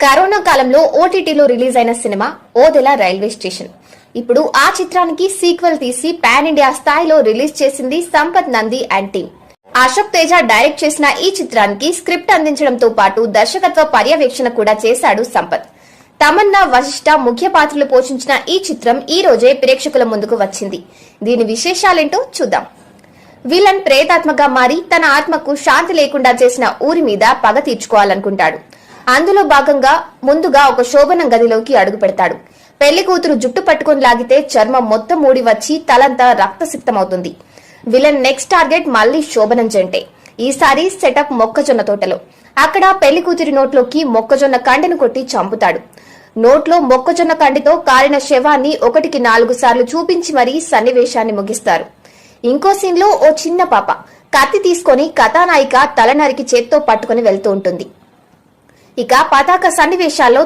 Corona కాలంలో ఓటీటీలో release అయిన సినిమా ఓదెల రైల్వే స్టేషన్. ఇప్పుడు ఆ చిత్రానికి సీక్వెల్ తీసి పాన్ ఇండియా స్థాయిలో రిలీజ్ చేసింది Sampath Nandi and team. Ashok Teja direct చేసిన ఈ చిత్రానికి స్క్రిప్ట్ అందించడంతో పాటు దర్శకత్వ పర్యవేక్షణ కూడా చేశాడు సంపత్. తమన్నా, వశిష్ఠ ముఖ్య పాత్రలు పోషించిన ఈ చిత్రం ఈ రోజే ప్రేక్షకుల ముందుకు వచ్చింది. దీని విశేషాలేంటో చూద్దాం. విలన్ ప్రేతాత్మగా మారి తన ఆత్మకు శాంతి లేకుండా చేసిన ఊరి మీద పగ తీర్చుకోవాలనుకుంటాడు. అందులో భాగంగా ముందుగా ఒక శోభనం గదిలోకి అడుగు పెడతాడు. పెళ్లి కూతురు జుట్టు పట్టుకుని లాగితే చర్మం మొత్తం ఊడి వచ్చి తలంతా రక్తసిక్తమవుతుంది. విలన్ నెక్స్ట్ టార్గెట్ మళ్లీ శోభనం జంటే. ఈసారి సెటప్ మొక్కజొన్న తోటలో. అక్కడ పెళ్లి కూతురి నోట్లోకి మొక్కజొన్న కండెను కొట్టి చంపుతాడు. నోట్లో మొక్కజొన్న కండితో కాలిన శవాన్ని 1కి 4 సార్లు చూపించి మరీ సన్నివేశాన్ని ముగిస్తారు. ఇంకో సీన్ లో ఓ చిన్న పాప కత్తి తీసుకుని కథానాయిక తల నరికి చేత్తో పట్టుకుని వెళ్తూ ఉంటుంది. ఇక పతాక సన్నివేశాల్లో